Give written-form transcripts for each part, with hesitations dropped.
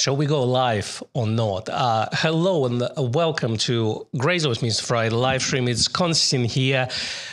Shall we go live or not? Hello and welcome to Grace Always Means Friday live stream. It's Konstantin here.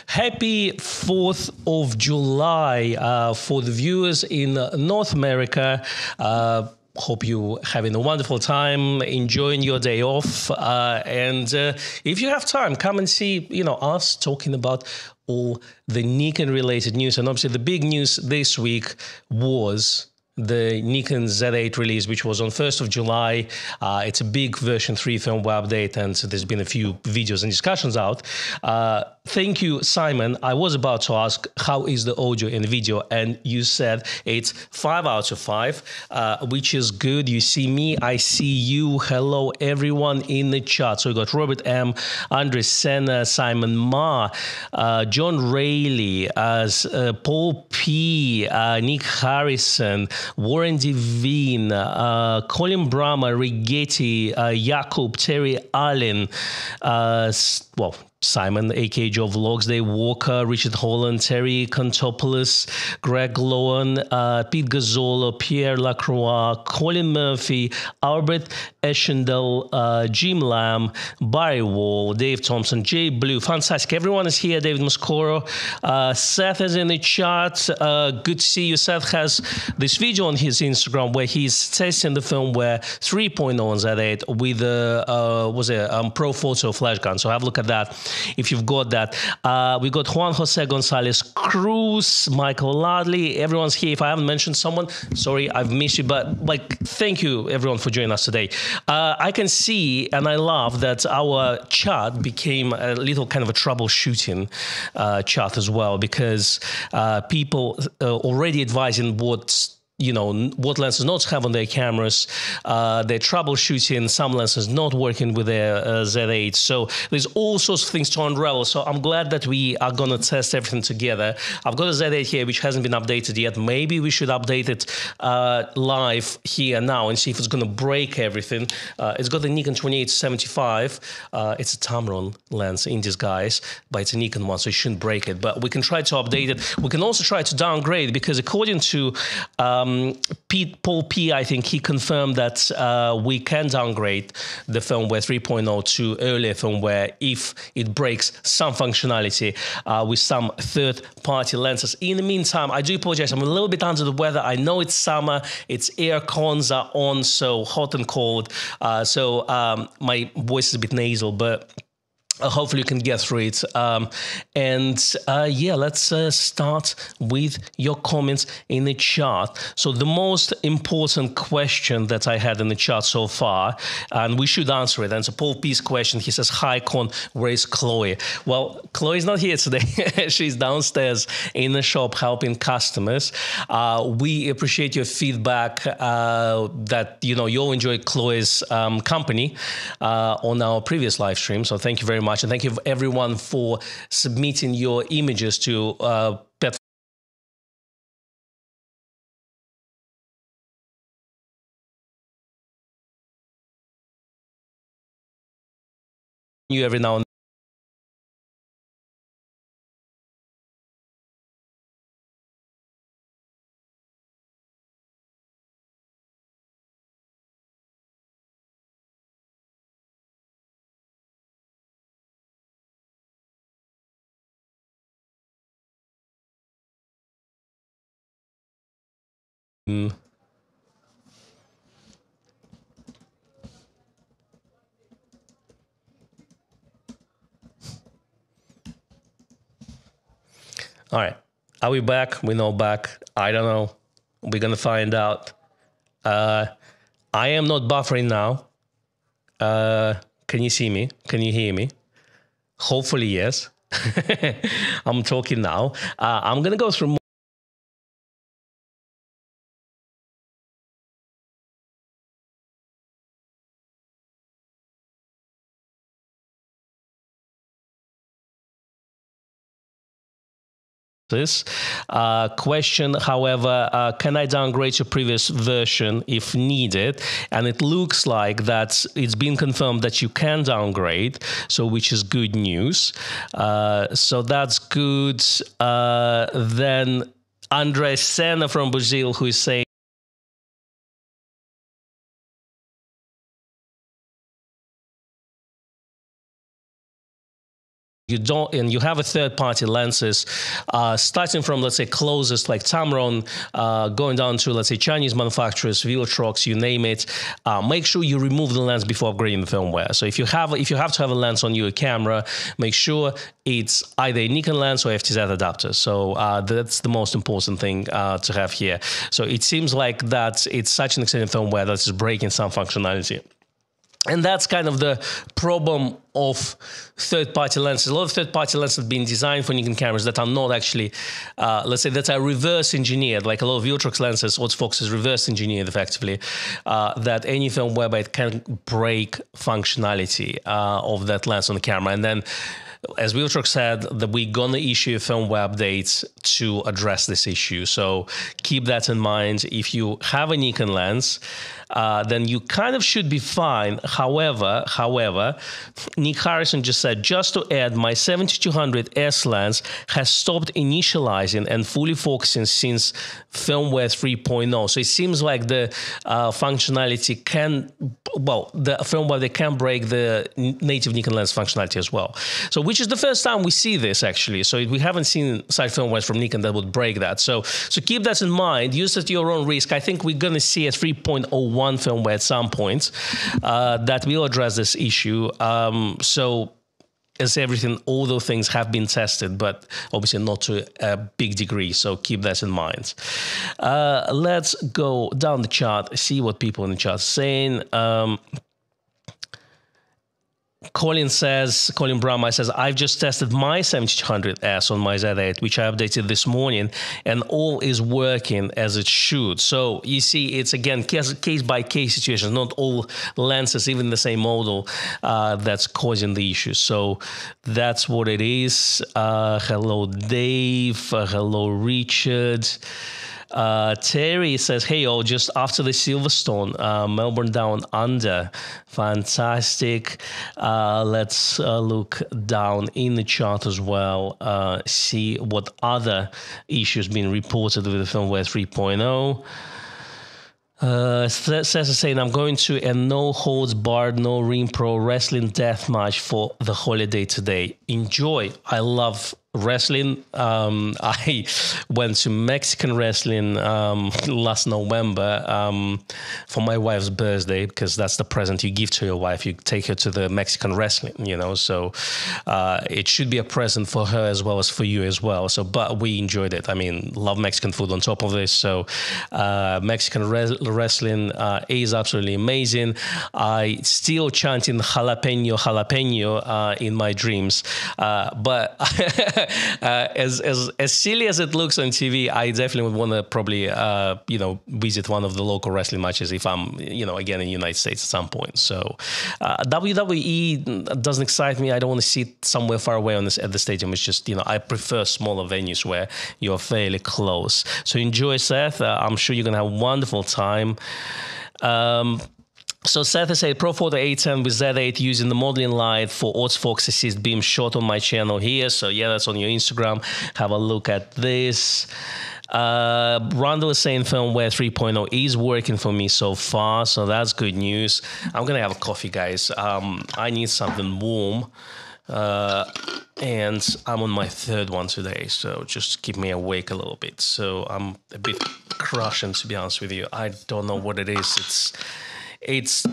Happy 4th of July for the viewers in North America. Hope you having a wonderful time, enjoying your day off. And if you have time, come and see, us talking about all the Nikon related news. And obviously the big news this week was the Nikon Z8 release, which was on 1st of July. It's a big version 3 firmware update, and so there's been a few videos and discussions out. Thank you, Simon. I was about to ask, how is the audio and video? And you said it's 5 out of 5, which is good. You see me, I see you. Hello, everyone in the chat. So we got Robert M., Andre Senna, Simon Ma, John Rayleigh, Paul P., Nick Harrison, Warren Devine, Colin Brahma, Rigetti, Jakub, Terry Allen, Simon, aka Joe Vlogs, Dave Walker, Richard Holland, Terry Contopoulos, Greg Lowen, Pete Gazzolo, Pierre Lacroix, Colin Murphy, Albert Eschendel, Jim Lamb, Barry Wall, Dave Thompson, Jay Blue. Fantastic. Everyone is here. David Moscoro. Seth is in the chat. Good to see you. Seth has this video on his Instagram where he's testing the firmware 3.0 on Z8 with a Pro Photo flash gun. So have a look at that if you've got that. We got Juan Jose Gonzalez Cruz, Michael Ladley. Everyone's here. If I haven't mentioned someone, sorry, I've missed you. But thank you everyone for joining us today. I can see, and I love that our chat became a little kind of a troubleshooting chat as well, because people already advising what lenses not to have on their cameras. They're troubleshooting some lenses not working with their Z8. So there's all sorts of things to unravel. So I'm glad that we are going to test everything together. I've got a Z8 here which hasn't been updated yet. Maybe we should update it live here now and see if it's going to break everything. It's got the Nikon 28-75. It's a Tamron lens in disguise, but it's a Nikon one, so it shouldn't break it. But we can try to update it. We can also try to downgrade, because according to Paul P., I think he confirmed that we can downgrade the firmware 3.0 to earlier firmware if it breaks some functionality with some third-party lenses. In the meantime, I do apologize. I'm a little bit under the weather. I know it's summer. It's air cons are on, so hot and cold. So my voice is a bit nasal, but hopefully you can get through it. Yeah, let's start with your comments in the chat. So the most important question that I had in the chat so far, and we should answer it. And so Paul P's question, he says, "Hi, Con, where is Chloe?" Well, Chloe's not here today. She's downstairs in the shop helping customers. We appreciate your feedback that, you all enjoyed Chloe's company on our previous live stream. So thank you very much. And thank you everyone for submitting your images to you every now and then. All right. Are we back? We're not back. I don't know. We're going to find out. I am not buffering now. Can you see me? Can you hear me? Hopefully, yes. I'm talking now. I'm going to go through this question. However, can I downgrade to previous version if needed? And it looks like that it's been confirmed that you can downgrade, so which is good news. So that's good. Then Andre Senna from Brazil, who is saying you don't, and you have a third-party lenses, starting from, let's say, closest like Tamron, going down to, let's say, Chinese manufacturers, Viltrox, you name it, make sure you remove the lens before upgrading the firmware. So if you have to have a lens on your camera, make sure it's either a Nikon lens or FTZ adapter. So that's the most important thing to have here. So it seems like that it's such an extended firmware that is breaking some functionality. And that's kind of the problem of third-party lenses. A lot of third-party lenses have been designed for Nikon cameras that are not actually, let's say, that are reverse engineered. Like a lot of Viltrox lenses, autofocus is reverse engineered effectively, that any firmware whereby it can break functionality of that lens on the camera. And then, as Viltrox said, that we're going to issue firmware updates to address this issue. So keep that in mind. If you have a Nikon lens, then you kind of should be fine. However, Nick Harrison just said, just to add, my 7200 S lens has stopped initializing and fully focusing since firmware 3.0. So it seems like the functionality can, well, the firmware, they can break the native Nikon lens functionality as well. So which is the first time we see this actually. So we haven't seen side firmwares from Nikon that would break that. So keep that in mind. Use it at your own risk. I think we're going to see a 3.01 firmware at some point that will address this issue. So as everything, all those things have been tested, but obviously not to a big degree. So keep that in mind. Let's go down the chart, see what people in the chat are saying. Colin Brahma says, I've just tested my 7200S on my Z8, which I updated this morning, and all is working as it should. So you see, it's again case-by-case situation. Not all lenses, even the same model, that's causing the issue. So that's what it is. Hello, Dave. Hello, Richard. Terry says, hey, all, just after the Silverstone, Melbourne Down Under. Fantastic. Let's look down in the chart as well, see what other issues being reported with the firmware 3.0. Cesar saying, I'm going to a no holds barred, no ring pro wrestling death match for the holiday today. Enjoy. I love wrestling. I went to Mexican wrestling last November for my wife's birthday, because that's the present you give to your wife. You take her to the Mexican wrestling, you know, so it should be a present for her as well as for you as well. So, but we enjoyed it. I mean, love Mexican food on top of this. So Mexican wrestling is absolutely amazing. I still chanting jalapeno, jalapeno in my dreams. But as silly as it looks on TV, I definitely would want to probably, you know, visit one of the local wrestling matches if I'm, you know, again in the United States at some point. So WWE doesn't excite me. I don't want to sit somewhere far away at the stadium. It's just, you know, I prefer smaller venues where you're fairly close. So enjoy, Seth. I'm sure you're going to have a wonderful time. So Seth has a Pro Photo A10 with Z8 using the modeling light for autofocus assist beam shot on my channel here. So yeah, that's on your Instagram. Have a look at this. Randall is saying firmware 3.0 is working for me so far, so that's good news. I'm gonna have a coffee, guys. I need something warm. And I'm on my third one today, so just keep me awake a little bit. So I'm a bit crushing, to be honest with you. I don't know what it is. It's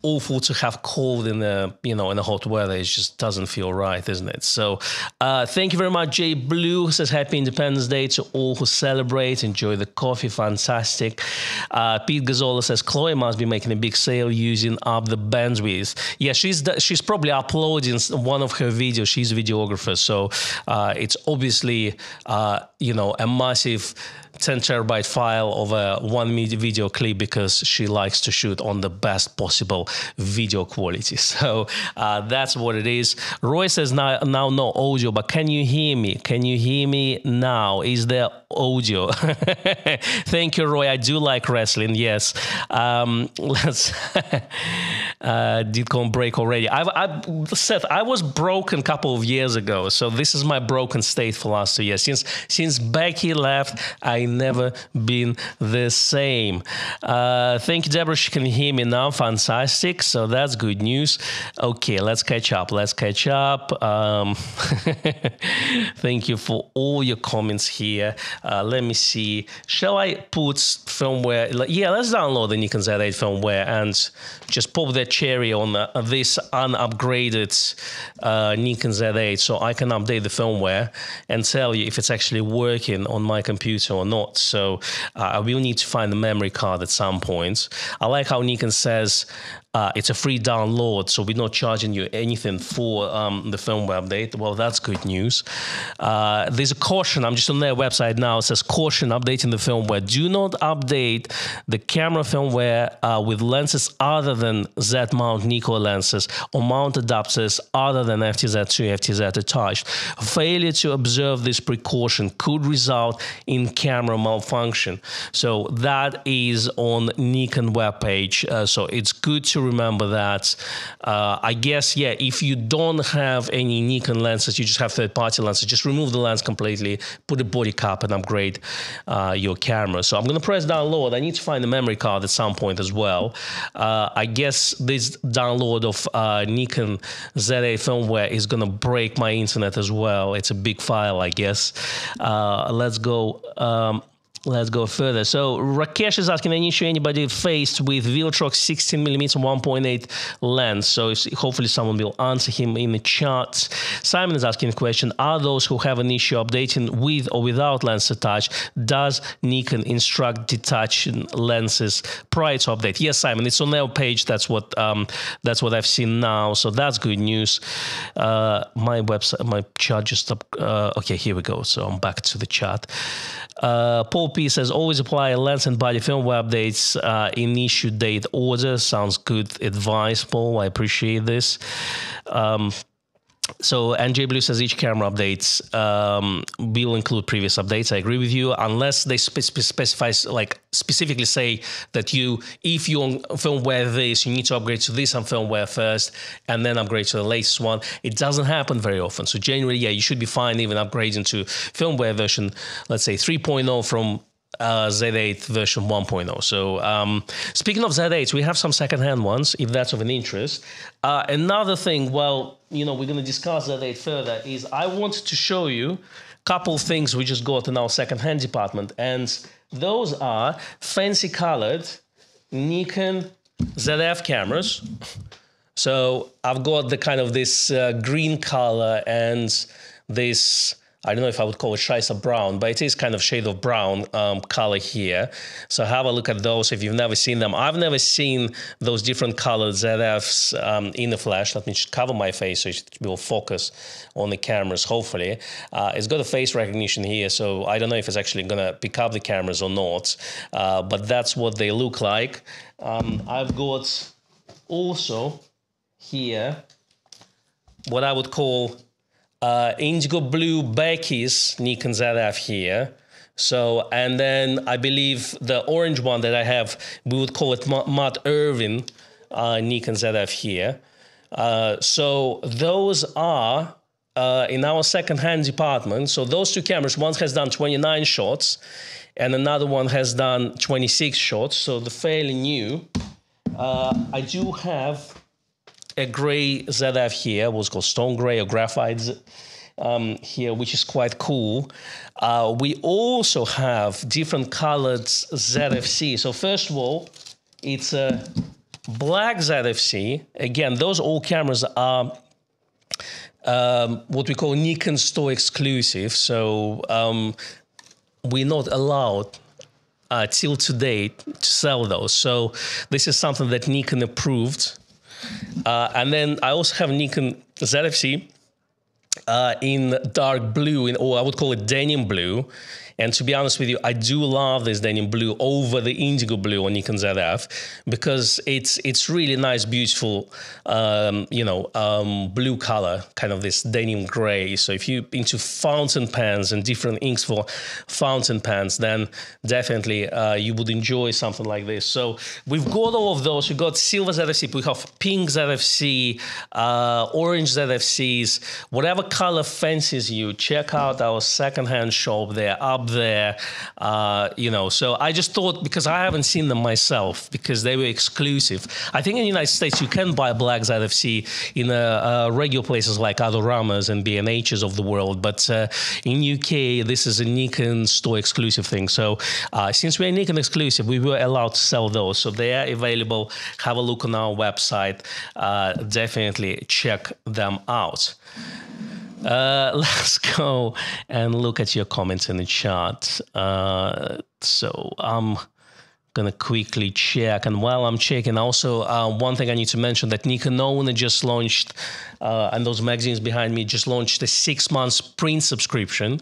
awful to have cold in the, you know, in the hot weather. It just doesn't feel right, isn't it? So thank you very much. Jay Blue says happy Independence Day to all who celebrate. Enjoy the coffee. Fantastic. Pete Gazzola says Chloe must be making a big sale using up the bandwidth. Yeah, she's probably uploading one of her videos. She's a videographer, so it's obviously you know, a massive 10 terabyte file of a one video clip, because she likes to shoot on the best possible video quality. So that's what it is. Roy says now no audio, but can you hear me? Can you hear me now? Is there audio. Thank you, Roy. I do like wrestling. Yes. Let's did come break already. Seth, I was broken a couple of years ago, so this is my broken state for last 2 years. Since Becky left, I never been the same. Thank you, Deborah. She can hear me now. Fantastic. So that's good news. Okay, let's catch up. Thank you for all your comments here. Let me see. Shall I put firmware? Yeah, let's download the Nikon Z8 firmware and just pop that cherry on this unupgraded Nikon Z8 so I can update the firmware and tell you if it's actually working on my computer or not. So I will need to find the memory card at some point. I like how Nikon says it's a free download, so we're not charging you anything for the firmware update. Well, that's good news. There's a caution. I'm just on their website now. It says, caution, updating the firmware. Do not update the camera firmware with lenses other than Z-mount Nikon lenses or mount adapters other than FTZ2, FTZ attached. Failure to observe this precaution could result in camera malfunction. So that is on Nikon webpage. So it's good to remember that. I guess, yeah, if you don't have any Nikon lenses, you just have third-party lenses, just remove the lens completely, put a body cap and upgrade your camera. So I'm going to press download. I need to find the memory card at some point as well. I guess this download of Nikon Z8 firmware is going to break my internet as well. It's a big file, I guess. Let's go. Let's go further. So Rakesh is asking, any issue anybody faced with Viltrox 16mm 1.8 lens? So hopefully someone will answer him in the chat. Simon is asking a question, are those who have an issue updating with or without lens attached, does Nikon instruct detaching lenses prior to update? Yes, Simon, it's on their page. That's what I've seen now. So that's good news. My website, my chat just stopped. Okay, here we go. So I'm back to the chat. Paul P says, always apply lens and body firmware updates in issue date order. Sounds good advice, Paul. I appreciate this. So NJ Blue says each camera updates will include previous updates. I agree with you, unless they specify, like specifically say that if you on firmware this, you need to upgrade to this on firmware first and then upgrade to the latest one. It doesn't happen very often. So generally, yeah, you should be fine even upgrading to firmware version, let's say 3.0 from Z8 version 1.0. So speaking of Z8s, we have some secondhand ones, if that's of an interest. Another thing, well, we're going to discuss Z8 further, is I wanted to show you a couple of things we just got in our secondhand department, and those are fancy colored Nikon ZF cameras. So I've got the kind of this green color and this, I don't know if I would call it Scheisse brown, but it is kind of shade of brown color here. So have a look at those if you've never seen them. I've never seen those different colored ZFs in the flesh. Let me just cover my face so it will focus on the cameras, hopefully. It's got a face recognition here, so I don't know if it's actually going to pick up the cameras or not, but that's what they look like. I've got also here what I would call indigo blue Becky's Nikon ZF here. So, and then I believe the orange one that I have, we would call it Matt Irvin Nikon ZF here. So those are in our second-hand department. So those two cameras, one has done 29 shots and another one has done 26 shots. So they're fairly new. I do have a gray ZF here, what's called stone gray or graphite here, which is quite cool. We also have different colored ZFC. So first of all, it's a black ZFC. Again, those old cameras are what we call Nikon store exclusive. So we're not allowed till today to sell those. So this is something that Nikon approved. And then I also have Nikon ZFC in dark blue, or I would call it denim blue. And to be honest with you, I do love this denim blue over the indigo blue on Nikon ZF, because it's really nice, beautiful, blue color, kind of this denim gray. So if you're into fountain pens and different inks for fountain pens, then definitely you would enjoy something like this. So we've got all of those. We've got silver ZFC, we have pink ZFC, orange ZFCs, whatever color fancies you. Check out our secondhand shop. They're up there, so I just thought, because I haven't seen them myself, because they were exclusive. I think in the United States you can buy black ZFC in regular places like Adoramas and B&H's of the world, but in UK this is a Nikon store exclusive thing. So since we're Nikon exclusive, we were allowed to sell those, so they are available. Have a look on our website. Definitely check them out. Let's go and look at your comments in the chat. So I'm gonna quickly check, and while I'm checking, also one thing I need to mention, that Nikon Owner just launched, and those magazines behind me just launched a 6-month print subscription.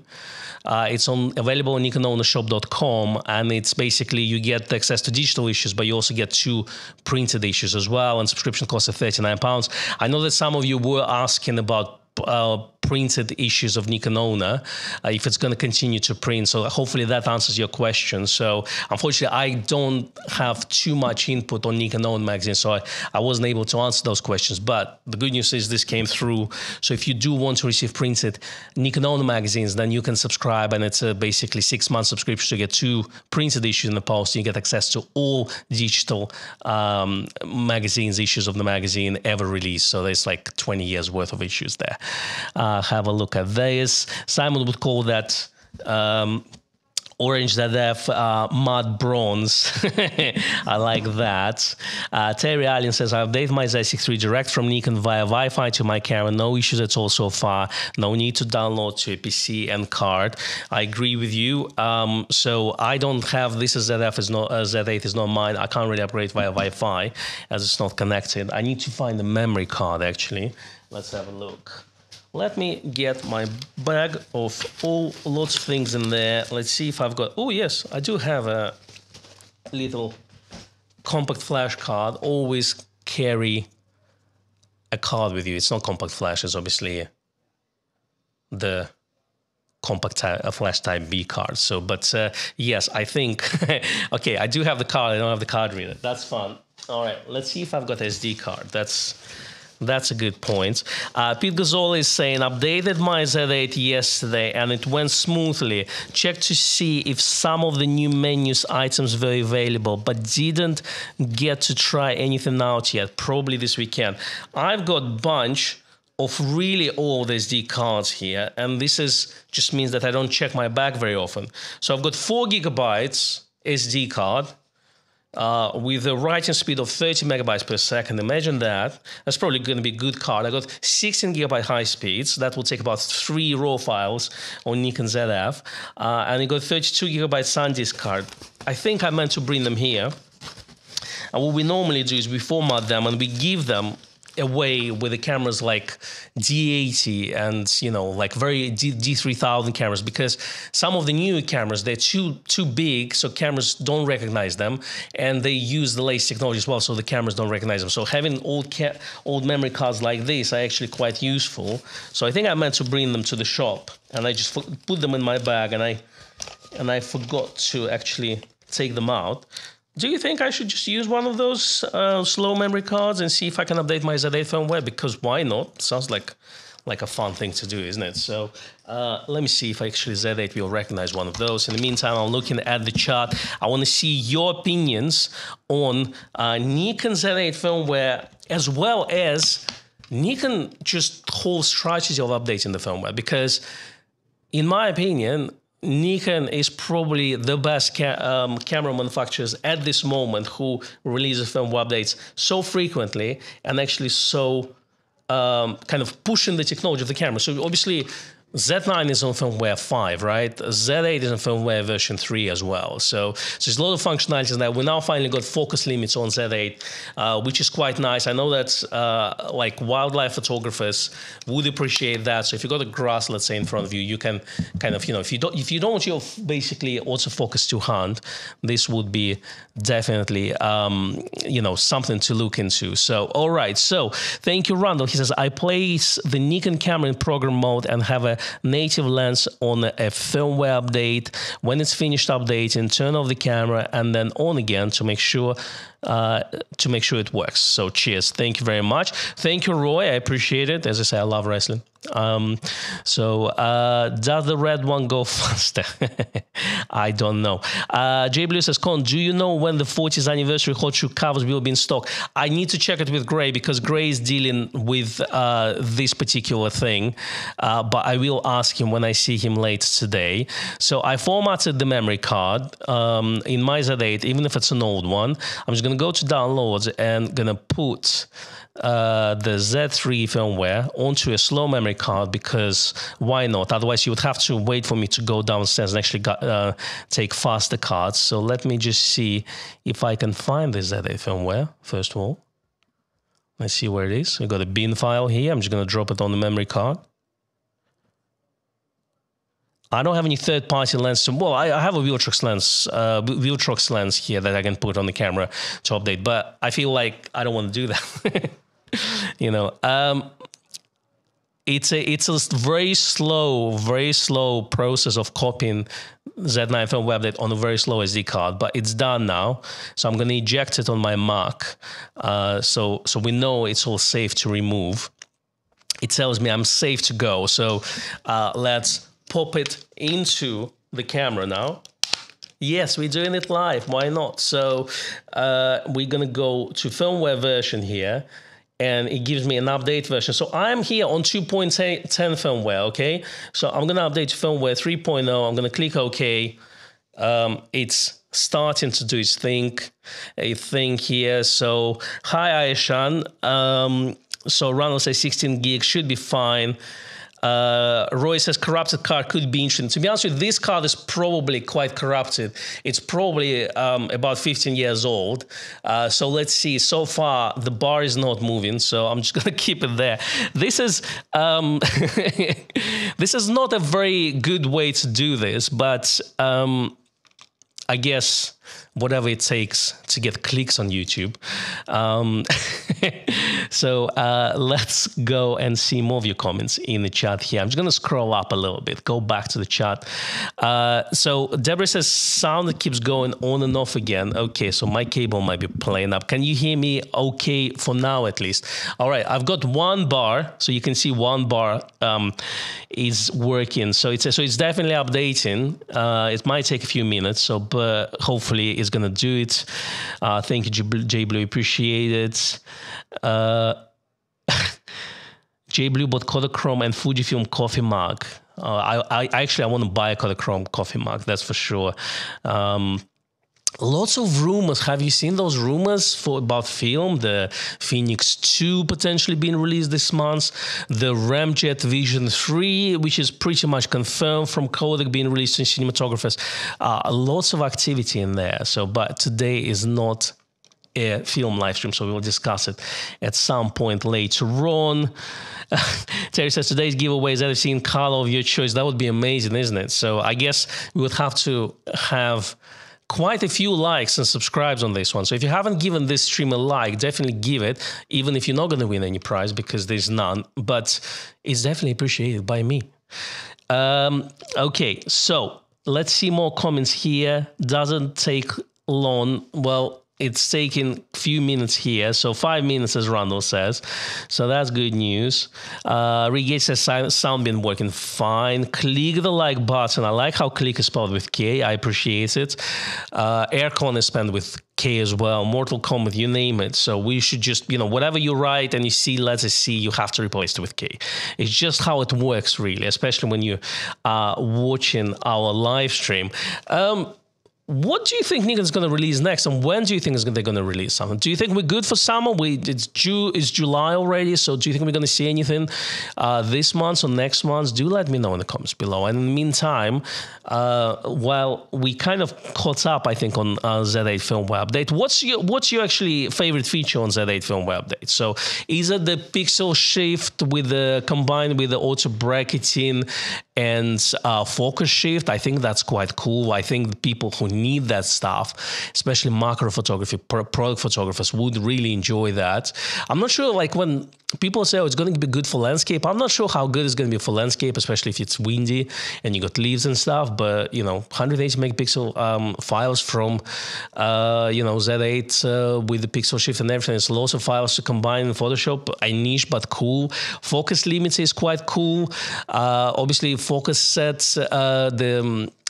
It's available on NikonOwnershop.com, and it's basically you get access to digital issues, but you also get 2 printed issues as well, and subscription costs are £39. I know that some of you were asking about printed issues of Nikon Owner, if it's going to continue to print. So hopefully that answers your question. So unfortunately, I don't have too much input on Nikon Owner magazine, so I wasn't able to answer those questions. But the good news is this came through. So if you do want to receive printed Nikon Owner magazines, then you can subscribe, and it's a basically 6-month subscription to get 2 printed issues in the post. You get access to all digital magazines, issues of the magazine ever released. So there's like 20 years worth of issues there. Have a look at this. Simon would call that orange ZF mud bronze. I like that. Terry Allen says, I update my Z6 III direct from Nikon via Wi-Fi to my camera. No issues at all so far. No need to download to a PC and card. I agree with you. So I don't have, this is ZF, is not Z8 is not mine. I can't really upgrade via Wi-Fi as it's not connected. I need to find the memory card actually. Let's have a look. Let me get my bag of lots of things in there. Let's see if I've got, oh yes, I do have a little compact flash card. Always carry a card with you. It's not compact flash, it's obviously the compact flash type B card. So, but yes, I think, okay, I do have the card, I don't have the card reader. That's fun. All right, let's see if I've got SD card. That's a good point. Pete Gazzola is saying, updated my Z8 yesterday and it went smoothly. Checked to see if some of the new menus items were available, but didn't get to try anything out yet. Probably this weekend. I've got a bunch of really old SD cards here, and this just means that I don't check my bag very often. So I've got 4 gigabytes SD card. With a writing speed of 30 megabytes per second. Imagine that. That's probably going to be a good card. I got 16 gigabyte high speeds. That will take about 3 raw files on Nikon ZF. And I got 32 gigabyte SanDisk card. I think I meant to bring them here. And what we normally do is we format them and we give them away with the cameras like D80 and, you know, like very D3000 cameras, because some of the new cameras, they're too big, so cameras don't recognize them, and they use the latest technology as well, so the cameras don't recognize them. So having old memory cards like this are actually quite useful. So I think I meant to bring them to the shop, and I just put them in my bag, and I forgot to actually take them out. Do you think I should just use one of those slow memory cards and see if I can update my Z8 firmware? Because why not? Sounds like a fun thing to do, isn't it? So let me see if actually Z8 will recognize one of those. In the meantime, I'm looking at the chart. I want to see your opinions on Nikon Z8 firmware, as well as Nikon just whole strategy of updating the firmware. Because in my opinion, Nikon is probably the best camera manufacturers at this moment who releases firmware updates so frequently and actually so kind of pushing the technology of the camera. So obviously Z9 is on firmware 5, right? Z8 is on firmware version 3 as well. So there's a lot of functionalities there. We now finally got focus limits on Z8, which is quite nice. I know that like wildlife photographers would appreciate that. So if you got a grass, let's say, in front of you, you can kind of, if you don't want your basically autofocus to hand, this would be definitely something to look into. So all right. So thank you, Randall. He says, I place the Nikon camera in program mode and have a native lens on a firmware update. When it's finished updating, turn off the camera and then on again to make sure it works. So cheers. Thank you very much. Thank you, Roy. I appreciate it. As I say, I love wrestling. Does the red one go faster? I don't know. J Blue says, Con, do you know when the 40th anniversary hot shoe covers will be in stock? I need to check it with Gray because Gray is dealing with this particular thing, but I will ask him when I see him later today. So I formatted the memory card in my Z8, even if it's an old one. I'm just going to go to downloads and going to put the Z3 firmware onto a slow memory card because why not? Otherwise, you would have to wait for me to go downstairs and actually take faster cards. So let me just see if I can find the Z8 firmware, first of all. Let's see where it is. We've got a bin file here. I'm just going to drop it on the memory card. I don't have any third-party lens. Well, I have a Viltrox lens here that I can put on the camera to update, but I feel like I don't want to do that. It's a very slow process of copying Z9 firmware update on a very slow SD card, but it's done now. So I'm going to eject it on my Mac, so we know it's all safe to remove. It tells me I'm safe to go. So let's pop it into the camera now. Yes, we're doing it live. Why not? So we're going to go to firmware version here, and it gives me an update version. So I'm here on 2.10 firmware, okay? So I'm going to update to firmware 3.0. I'm going to click OK. It's starting to do its thing here. So hi, Aishan. So Ronald says 16 gigs should be fine. Roy says corrupted card could be interesting. To be honest with you, this card is probably quite corrupted. It's probably about 15 years old. So let's see. So far, the bar is not moving, so I'm just going to keep it there. This is this is not a very good way to do this, but I guess whatever it takes to get clicks on YouTube. So let's go and see more of your comments in the chat here. I'm just going to scroll up a little bit, go back to the chat. So Deborah says sound keeps going on and off again. Okay, so my cable might be playing up. Can you hear me okay for now at least? All right, I've got one bar, so you can see one bar is working. So it's definitely updating. It might take a few minutes, but hopefully it's going to do it. Thank you, J Blue, appreciate it. J Blue bought Kodachrome and Fujifilm coffee mug. I want to buy a Kodachrome coffee mug, that's for sure. Lots of rumors. Have you seen those rumors about film? The Phoenix 2 potentially being released this month. The Ramjet Vision 3, which is pretty much confirmed from Kodak being released to cinematographers. Lots of activity in there. So, but today is not a film live stream, so we will discuss it at some point later on. Terry says, today's giveaway is that seen color of your choice. That would be amazing, isn't it? So I guess we would have to have quite a few likes and subscribes on this one. So if you haven't given this stream a like, definitely give it, even if you're not going to win any prize because there's none, but it's definitely appreciated by me. Okay, so let's see more comments here. Doesn't take long. Well, it's taking a few minutes here, so 5 minutes, as Randall says. So that's good news. Regate says sound been working fine. Click the like button. I like how click is spelled with K. I appreciate it. Aircon is spelled with K as well. Mortal Kombat, you name it. So we should just, whatever you write and you see letter C, you have to replace it with K. It's just how it works, really, especially when you are watching our live stream. what do you think Nikon's going to release next, and when do you think they're going to release something? Do you think we're good for summer? It's July already, so do you think we're going to see anything this month or next month? Do let me know in the comments below. And in the meantime, while we kind of caught up, I think, on Z8 firmware update, what's your actually favorite feature on Z8 firmware update? So is it the pixel shift combined with the auto bracketing and focus shift? I think that's quite cool. I think the people who need that stuff, especially macro photography, product photographers, would really enjoy that. I'm not sure, like, when people say, oh, it's going to be good for landscape, I'm not sure how good it's going to be for landscape, especially if it's windy and you got leaves and stuff. But, you know, 180 megapixel files from, you know, Z8 with the pixel shift and everything. It's lots of files to combine in Photoshop. A niche, but cool. Focus limits is quite cool. Obviously, focus sets,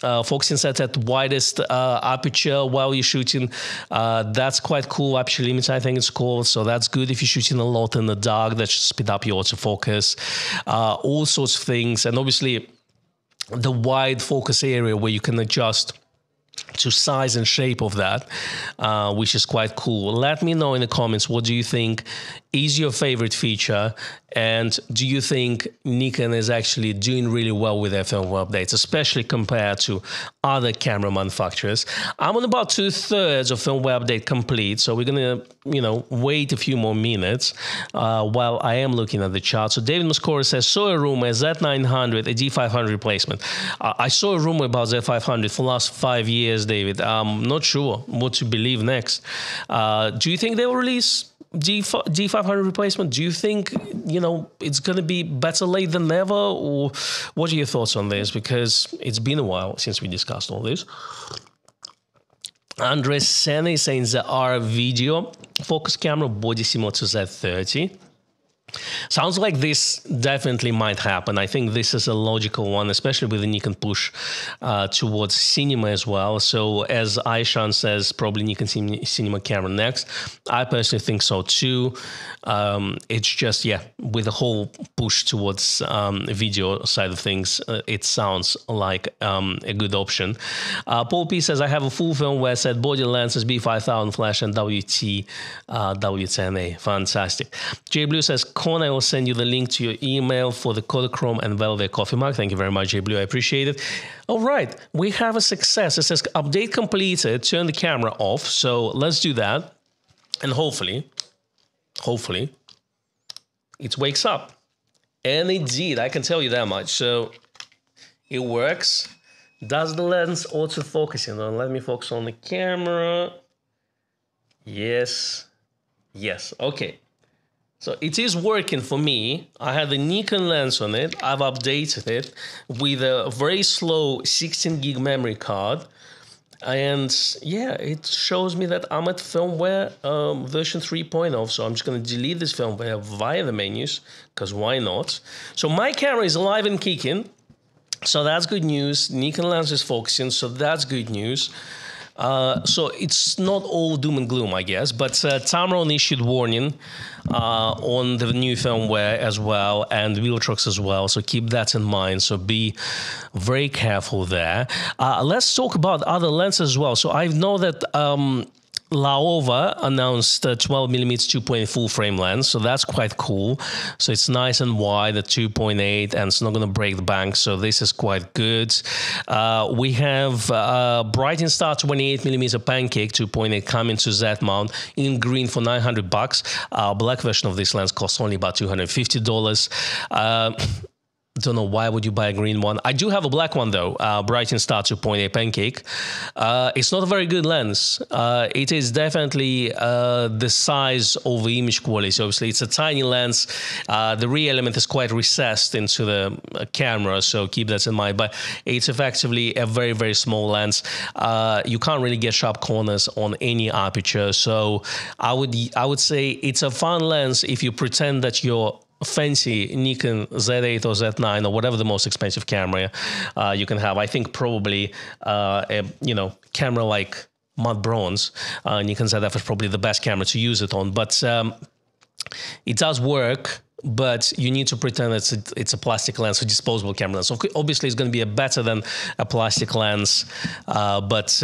focusing set at widest aperture while you're shooting. That's quite cool. Aperture limits, I think it's called. So that's good if you're shooting a lot in the dark. That should speed up your autofocus. All sorts of things. And obviously, the wide focus area where you can adjust to size and shape of that, which is quite cool. Let me know in the comments, what do you think is your favorite feature, and do you think Nikon is actually doing really well with their firmware updates, especially compared to other camera manufacturers? I'm on about 2/3 of firmware update complete, so we're gonna, you know, wait a few more minutes while I am looking at the chart. So David Muscora says, saw a rumor, Z900, a D500 replacement. I saw a rumor about Z500 for the last 5 years, David. I'm not sure what to believe next. Do you think they will release D500 replacement? Do you think, you know, it's going to be better late than never? Or what are your thoughts on this? Because it's been a while since we discussed all this. Andres Sene saying the R video focus camera body similar to Z30. Sounds like this definitely might happen. I think this is a logical one, especially with the Nikon push towards cinema as well. So as Aishan says, probably Nikon cinema camera next. I personally think so too. It's just, yeah, with the whole push towards video side of things, it sounds like a good option. Paul P says, I have a full firmware set, body lenses, B5000 flash and W10A. Fantastic. J Blue says, Con, I will send you the link to your email for the Kodachrome and Velvet coffee mug. Thank you very much, J Blue. I appreciate it. All right, we have a success. It says update completed. Turn the camera off. So let's do that, and hopefully, it wakes up. And it did. I can tell you that much. So it works. Does the lens autofocus? Let me focus on the camera. Yes. Yes. Okay. So it is working for me. I had the Nikon lens on it. I've updated it with a very slow 16 gig memory card. And yeah, it shows me that I'm at firmware version 3.0. So I'm just going to delete this firmware via the menus, because why not? So my camera is alive and kicking. So that's good news. Nikon lens is focusing. So that's good news. So it's not all doom and gloom, I guess, but Tamron issued warning on the new firmware as well, and Wheeltrox as well, so keep that in mind, so be very careful there. Let's talk about other lenses as well. So I know that Laowa announced a 12mm 2.8 full frame lens, so that's quite cool. So it's nice and wide at 2.8, and it's not going to break the bank, so this is quite good. We have Bright Star 28mm Pancake 2.8 coming to Z mount in green for $900. Black version of this lens costs only about $250. Don't know why would you buy a green one. I do have a black one though, Bright Star 2.8 Pancake. It's not a very good lens. It is definitely the size of the image quality. So obviously it's a tiny lens. The rear element is quite recessed into the camera, so keep that in mind. But it's effectively a very, very small lens. You can't really get sharp corners on any aperture. So I would say it's a fun lens if you pretend that you're fancy Nikon Z8 or Z9 or whatever the most expensive camera you can have. I think probably a camera like Mud Bronze, Nikon ZF is probably the best camera to use it on. But it does work but you need to pretend it's a plastic lens, a disposable camera lens. So obviously, it's going to be better than a plastic lens, but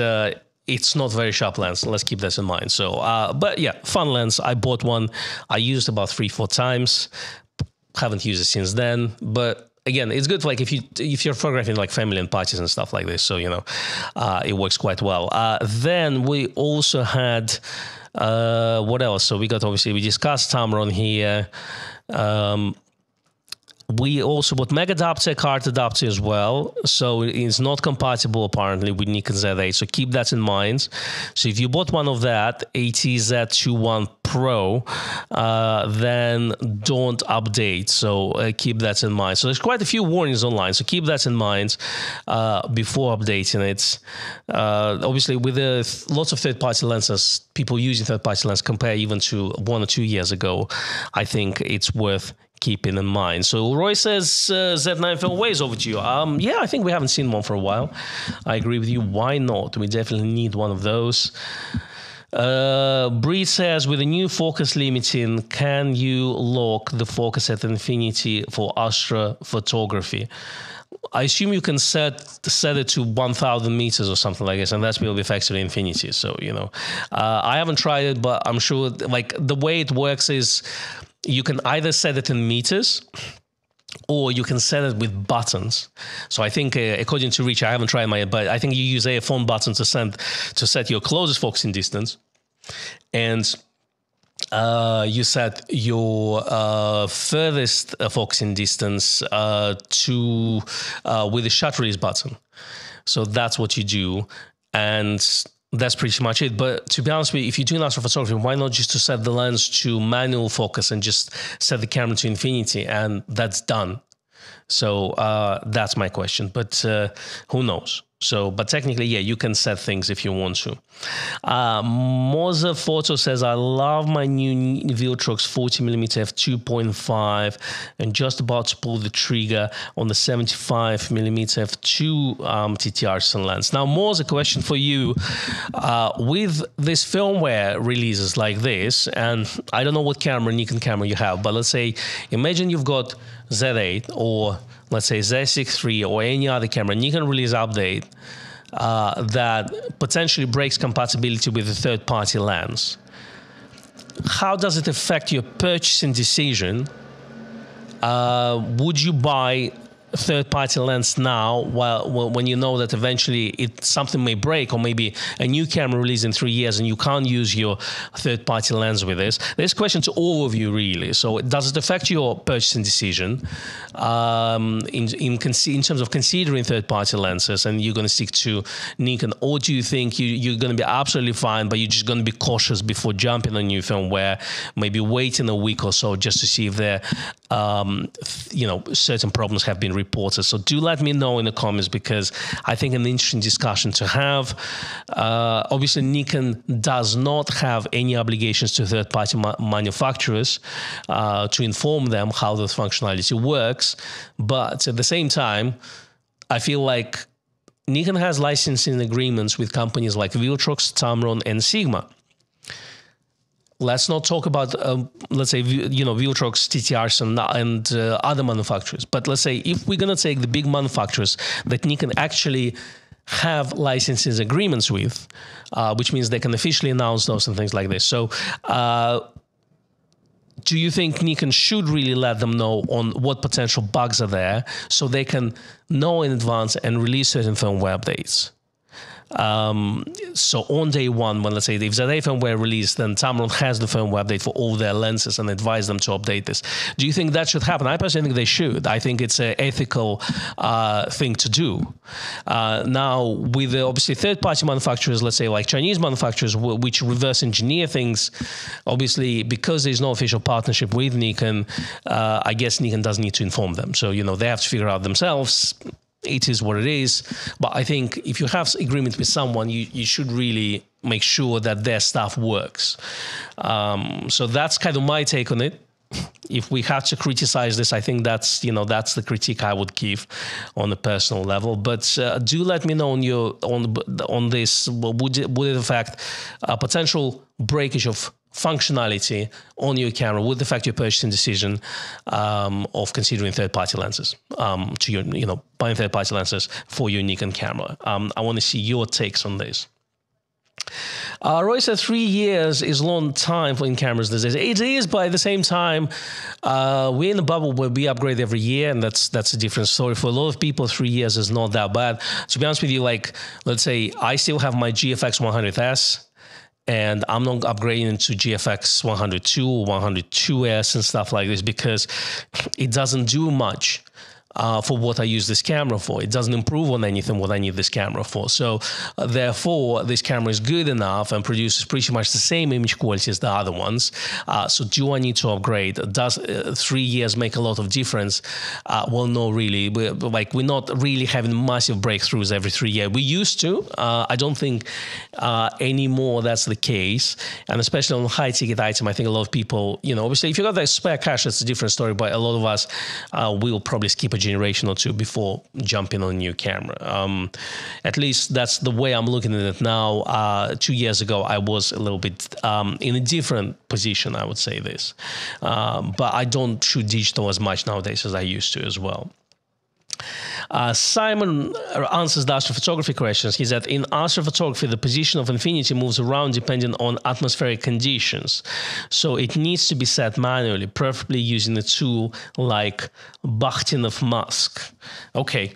it's not very sharp lens. Let's keep this in mind. So, but yeah, fun lens. I bought one. I used about 3-4 times. Haven't used it since then, but again, it's good. Like if you're photographing like family and parties and stuff like this, so you know, it works quite well. Then we also had what else? So we discussed Tamron here. We also bought mega adapter, card adapter as well. So it's not compatible apparently with Nikon Z8. So keep that in mind. So if you bought one of that, ATZ21 Pro, then don't update. So keep that in mind. So there's quite a few warnings online. So keep that in mind before updating it. Obviously, with lots of third-party lenses, people using third-party lenses compare even to 1 or 2 years ago, I think it's worth keeping in mind. So Roy says Z9 Firmware is over to you. Yeah, I think we haven't seen one for a while. I agree with you. Why not? We definitely need one of those. Bree says, with the new focus limiting, can you lock the focus at infinity for astrophotography? I assume you can set it to 1,000 meters or something like this, and that will be factory infinity. So, you know, I haven't tried it, but I'm sure like the way it works is you can either set it in meters or you can set it with buttons. So I think, according to Reach, I haven't tried mine, but I think you use a phone button to set your closest focusing distance, and you set your furthest focusing distance to with the shutter release button. So that's what you do, and that's pretty much it. But to be honest with you, if you're doing astrophotography, why not just to set the lens to manual focus and just set the camera to infinity, and that's done. So that's my question, but who knows? So, but technically, yeah, you can set things if you want to. Moza Photo says, I love my new Viltrox 40mm f2.5 and just about to pull the trigger on the 75mm f2 TTR lens. Now, Moza, a question for you. With this firmware releases like this, and I don't know what camera, Nikon camera you have, but let's say, imagine you've got Z8 or let's say Z6 III or any other camera, Nikon release update that potentially breaks compatibility with a third-party lens. How does it affect your purchasing decision? Would you buy a third-party lens now when you know that eventually something may break, or maybe a new camera released in 3 years and you can't use your third-party lens with this? This question to all of you, really. So does it affect your purchasing decision in terms of considering third-party lenses, and you're going to stick to Nikon, or do you think you're going to be absolutely fine, but you're just going to be cautious before jumping on new firmware, maybe waiting a week or so just to see if there certain problems have been reported? So do let me know in the comments, because I think an interesting discussion to have. Obviously, Nikon does not have any obligations to third-party manufacturers to inform them how the functionality works. But at the same time, I feel like Nikon has licensing agreements with companies like Viltrox, Tamron, and Sigma. Let's not talk about, let's say, Viltrox, TTRs, and other manufacturers. But let's say if we're going to take the big manufacturers that Nikon actually have licensing agreements with, which means they can officially announce those and things like this. So do you think Nikon should really let them know on what potential bugs are there so they can know in advance and release certain firmware updates? So on day one, when let's say if Z8 firmware released, then Tamron has the firmware update for all their lenses and advise them to update this. Do you think that should happen? I personally think they should. I think it's an ethical thing to do. Now, with obviously third-party manufacturers, let's say like Chinese manufacturers, which reverse engineer things, obviously because there's no official partnership with Nikon, I guess Nikon doesn't need to inform them. So, they have to figure out themselves. It is what it is. But I think if you have agreement with someone, you should really make sure that their stuff works. So that's kind of my take on it. If we have to criticize this, I think that's the critique I would give on a personal level. But do let me know on this. Would it affect a potential breakage of functionality on your camera would affect your purchasing decision of considering third-party lenses to your, buying third-party lenses for your Nikon camera. I want to see your takes on this. Roy said 3 years is a long time in cameras these days. It is, but at the same time, we're in a bubble where we upgrade every year, and that's a different story. For a lot of people, 3 years is not that bad. To be honest with you, like, let's say I still have my GFX 100S, and I'm not upgrading to GFX 102 or 102S and stuff like this because it doesn't do much for what I use this camera for. It doesn't improve on anything what I need this camera for. So therefore, this camera is good enough and produces pretty much the same image quality as the other ones. So do I need to upgrade? Does 3 years make a lot of difference? Well, no, really. We're not really having massive breakthroughs every 3 years. We used to. I don't think anymore that's the case. And especially on high-ticket item, I think a lot of people, obviously, if you got that spare cash, that's a different story. But a lot of us will probably skip a generation or two before jumping on a new camera. At least that's the way I'm looking at it now. 2 years ago, I was a little bit in a different position, I would say this. But I don't shoot digital as much nowadays as I used to as well. Simon answers the astrophotography questions. He said, in astrophotography, the position of infinity moves around depending on atmospheric conditions. So it needs to be set manually, preferably using a tool like Bakhtinov mask. Okay.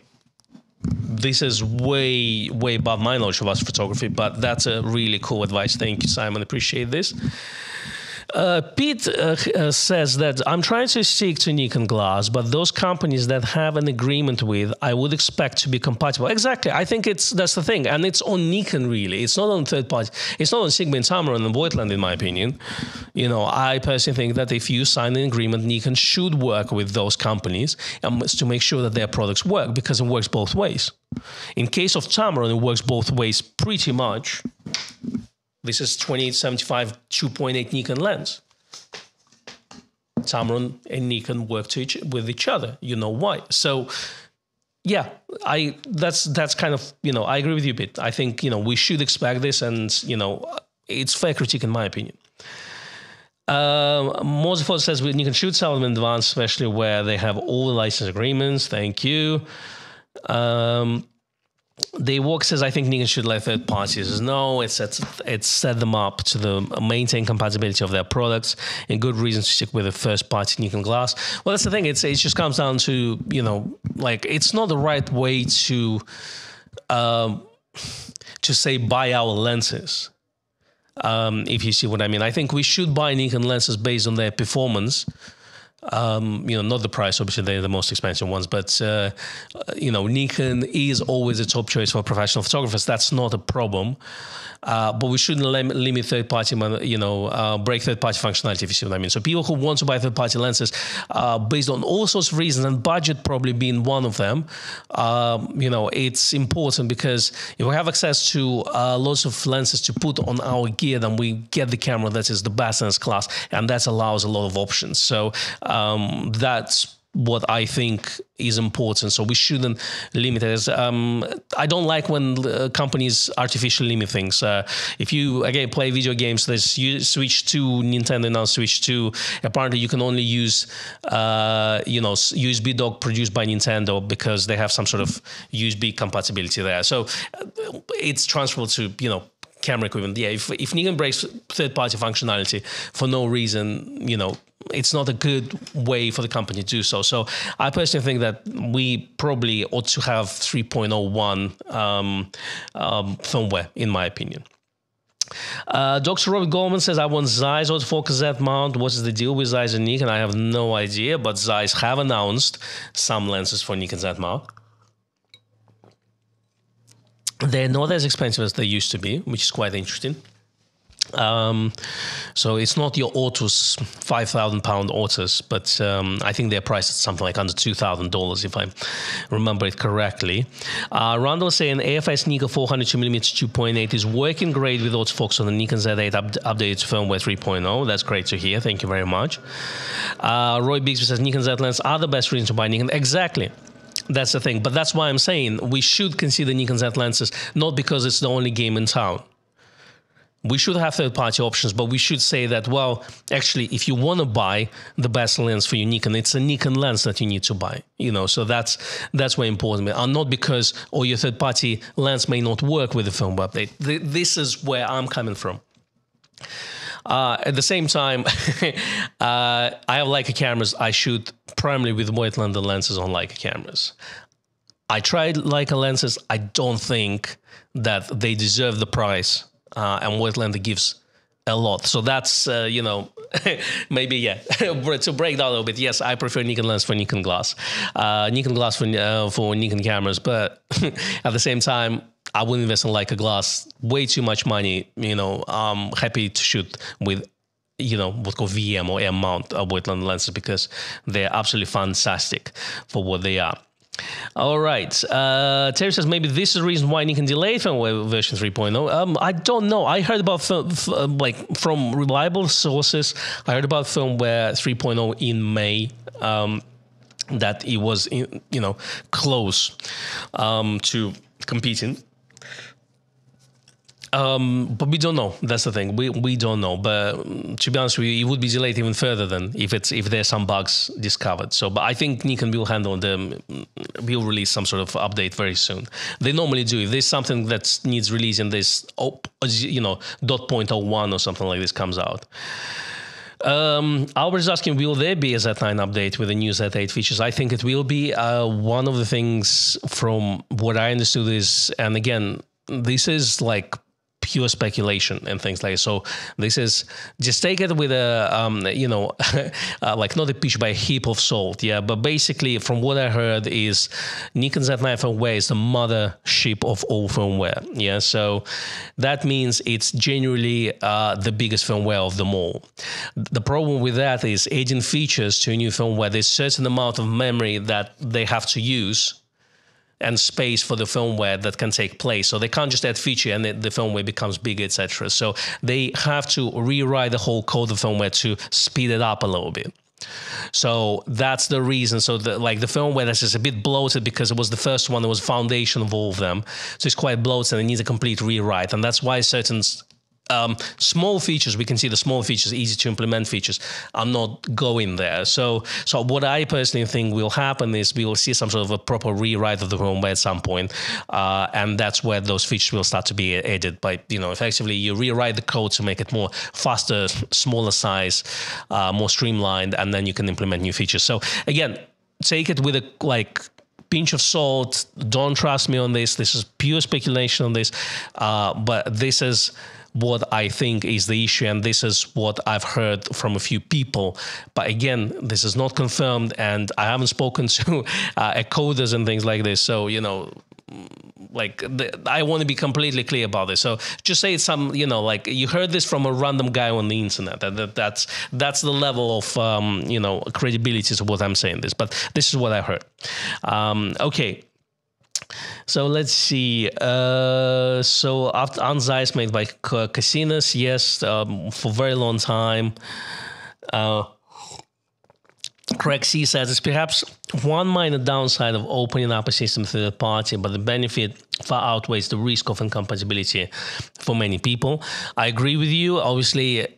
This is way, way above my knowledge of astrophotography, but that's a really cool advice. Thank you, Simon. Appreciate this. Pete says that I'm trying to stick to Nikon glass, but those companies that have an agreement with, I would expect to be compatible. Exactly. I think that's the thing. And it's on Nikon, really. It's not on third party. It's not on Sigma and Tamron and Voigtland, in my opinion. I personally think that if you sign an agreement, Nikon should work with those companies to make sure that their products work, because it works both ways. In case of Tamron, it works both ways pretty much. This is 2875 2.8 Nikon lens. Tamron and Nikon work with each other. You know why. So, yeah, that's kind of, I agree with you a bit. I think, we should expect this, and, it's fair critique in my opinion. Moseford says Nikon should sell them in advance, especially where they have all the license agreements. Thank you. Daywalk says, I think Nikon should let third parties know. It's set them up to maintain compatibility of their products and good reasons to stick with a first-party Nikon glass. Well, that's the thing. It just comes down to, it's not the right way to say buy our lenses. If you see what I mean. I think we should buy Nikon lenses based on their performance. Not the price, obviously they're the most expensive ones, but, Nikon is always a top choice for professional photographers. That's not a problem. But we shouldn't limit third-party, break third-party functionality, if you see what I mean. So people who want to buy third-party lenses, based on all sorts of reasons, and budget probably being one of them, it's important, because if we have access to lots of lenses to put on our gear, then we get the camera that is the best in its class, and that allows a lot of options. So that's what I think is important. So we shouldn't limit it. I don't like when companies artificially limit things. If you, again, play video games, you switch to Nintendo, now switch to, apparently you can only use, USB dock produced by Nintendo because they have some sort of USB compatibility there. So it's transferable to, camera equipment. Yeah, if Nikon breaks third-party functionality for no reason, it's not a good way for the company to do so. So I personally think that we probably ought to have 3.01 firmware, in my opinion. Dr. Robert Goldman says, I want Zeiss autofocus Z mount. What is the deal with Zeiss and Nikon? I have no idea, but Zeiss have announced some lenses for Nikon Z mount. They're not as expensive as they used to be, which is quite interesting. So it's not your Autos, £5,000 Autos, but I think they're priced at something like under $2,000 if I remember it correctly. Randall saying AFS Nikon 402mm 2.8 is working great with autofocus on the Nikon Z8 updated to firmware 3.0. That's great to hear. Thank you very much. Roy Bixby says Nikon Z lens are the best reason to buy Nikon. Exactly. That's the thing. But that's why I'm saying we should consider Nikon Z lenses, not because it's the only game in town. We should have third-party options, but we should say that, well, actually, if you want to buy the best lens for your Nikon, it's a Nikon lens that you need to buy. So that's very important. And not because your third-party lens may not work with the firmware update. This is where I'm coming from. At the same time, I have Leica cameras. I shoot primarily with wide lens lenses on Leica cameras. I tried Leica lenses. I don't think that they deserve the price, and wide lens gives a lot. So that's, maybe, yeah, to break down a little bit, yes, I prefer Nikon lens for Nikon glass. Nikon glass for Nikon cameras, but at the same time, I wouldn't invest in Leica glass. Way too much money. I'm happy to shoot with, what's called VM or M mount wide lens lenses because they're absolutely fantastic for what they are. All right. Terry says maybe this is the reason why Nikon delayed firmware version 3.0. I don't know. I heard about from reliable sources. I heard about firmware 3.0 in May. That it was close to competing. But we don't know. That's the thing. We don't know. But to be honest with you, it would be delayed even further than if there's some bugs discovered. So, but I think Nikon will handle them. Will release some sort of update very soon. They normally do. If there's something that needs releasing, this .01 or something like this comes out. Albert is asking, will there be a Z9 update with the new Z8 features? I think it will be. One of the things from what I understood is, and again, this is like pure speculation and things like that. So this is, just take it with a, like not a pinch by a heap of salt. Yeah. But basically from what I heard is Nikon Z9 Firmware is the mothership of all firmware. Yeah. So that means it's generally the biggest firmware of them all. The problem with that is adding features to a new firmware. There's a certain amount of memory that they have to use and space for the firmware that can take place. So they can't just add feature and the firmware becomes bigger, etc. So they have to rewrite the whole code of firmware to speed it up a little bit. So that's the reason. So the firmware that's just a bit bloated because it was the first one that was foundation of all of them. So it's quite bloated and it needs a complete rewrite. And that's why certain small features, we can see the small features, easy to implement features, are not going there. So what I personally think will happen is we will see some sort of a proper rewrite of the firmware at some point, and that's where those features will start to be added. By effectively you rewrite the code to make it more faster, smaller size, more streamlined, and then you can implement new features. So again, take it with a pinch of salt. Don't trust me on this. This is pure speculation on this, but this is what I think is the issue, and this is what I've heard from a few people. But again, this is not confirmed, and I haven't spoken to coders and things like this. So, I want to be completely clear about this. So just say it's some, you heard this from a random guy on the internet. That's the level of, credibility to what I'm saying this. But this is what I heard. Okay. So let's see. So after Anzai made by Casinos, yes, for a very long time. Craig C says it's perhaps one minor downside of opening up a system to third party, but the benefit far outweighs the risk of incompatibility for many people. I agree with you. Obviously,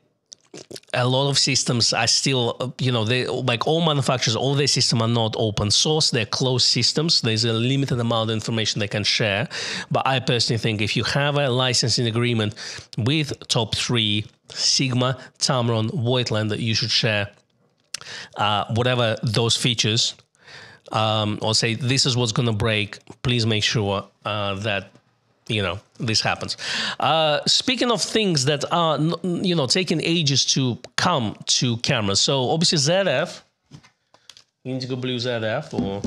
a lot of systems are still, they, like all manufacturers, all their systems are not open source. They're closed systems. There's a limited amount of information they can share. But I personally think if you have a licensing agreement with top 3, Sigma, Tamron, Voigtlander, you should share whatever those features, or say this is what's going to break. Please make sure that this happens. Speaking of things that are, taking ages to come to cameras. So obviously ZF, indigo blue ZF, or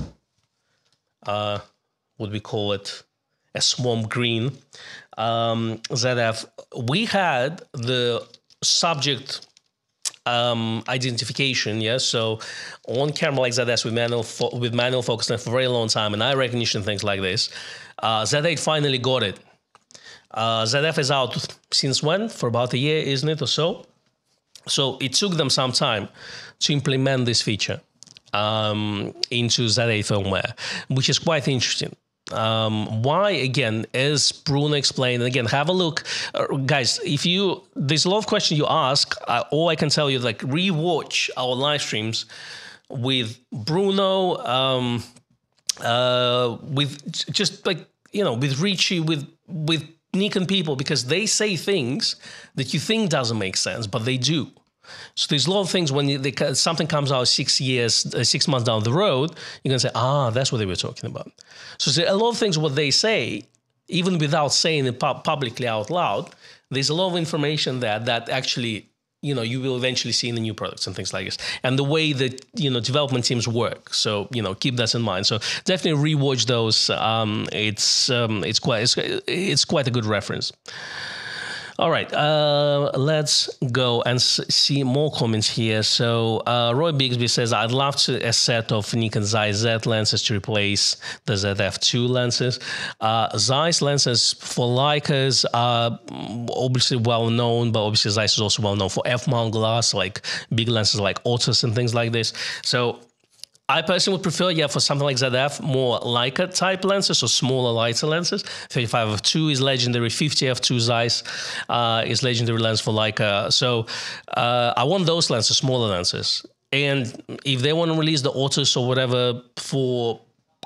what we call it, a swamp green ZF. We had the subject identification, yes. So on camera like ZS with manual focus for a very long time, and eye recognition, things like this. Z8 finally got it. ZF is out since when? For about a year, isn't it, or so? So it took them some time to implement this feature into Z8 firmware, which is quite interesting. Why, again, as Bruno explained, and again, have a look, guys. If there's a lot of questions you ask, all I can tell you, like, rewatch our live streams with Bruno, with just like, with Richie, with Nikon people, because they say things that you think doesn't make sense, but they do. So there's a lot of things when something comes out 6 months down the road, you're going to say, that's what they were talking about. So there's a lot of things what they say, even without saying it publicly out loud, there's a lot of information there that actually, you will eventually see in the new products and things like this. And the way that, development teams work. So, keep that in mind. So definitely rewatch those. It's quite a good reference. All right, let's go and see more comments here. So Roy Bigsby says, I'd love a set of Nikon Z8 lenses to replace the ZF2 lenses. Zeiss lenses for Leicas are obviously well known, but obviously Zeiss is also well known for f-mount glass, like big lenses like Otus and things like this. So I personally would prefer, for something like ZF, more Leica type lenses, so smaller, lighter lenses. 35 f2 is legendary. 50 f2 Zeiss is legendary lens for Leica. So I want those lenses, smaller lenses. And if they want to release the Otus or whatever for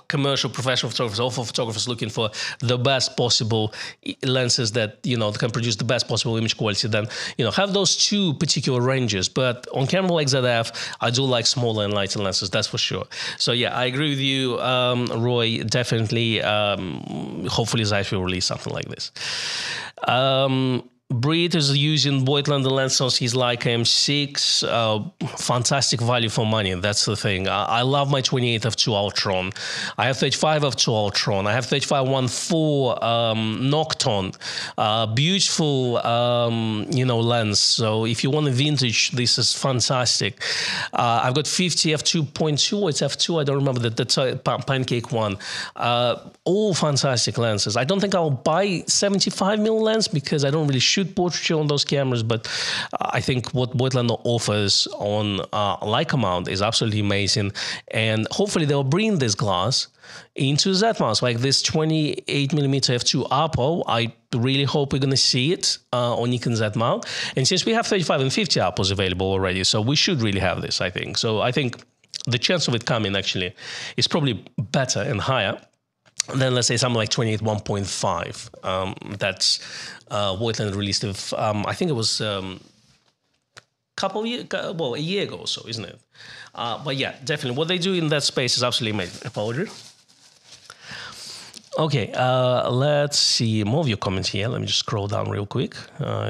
commercial, professional photographers, or for photographers looking for the best possible lenses that, can produce the best possible image quality, then, have those two particular ranges. But on camera like ZF, I do like smaller and lighter lenses, that's for sure. So yeah, I agree with you, Roy, definitely. Hopefully Zeiss will release something like this. Breed is using Voigtlander lens on his Leica M6. Fantastic value for money. That's the thing. I love my 28 f2 Ultron. I have 35 f2 Ultron. I have 35 1.4 Nocton. Beautiful, lens. So if you want a vintage, this is fantastic. I've got 50 f2.2. It's f2. I don't remember the pancake one. All fantastic lenses. I don't think I'll buy 75mm lens because I don't really shoot portraiture on those cameras, but I think what Voigtlander offers on Leica mount is absolutely amazing, and hopefully they'll bring this glass into Z mounts, like this 28mm f2 Apo. I really hope we're going to see it on Nikon Z mount, and since we have 35 and 50 Apos available already, so we should really have this, I think. So I think the chance of it coming actually is probably better and higher than, let's say, something like 28 1.5. That's Voigtlander released of, I think it was a year ago or so, isn't it? But yeah, definitely what they do in that space is absolutely amazing. Apologies. Okay, let's see more of your comments here. Let me just scroll down real quick.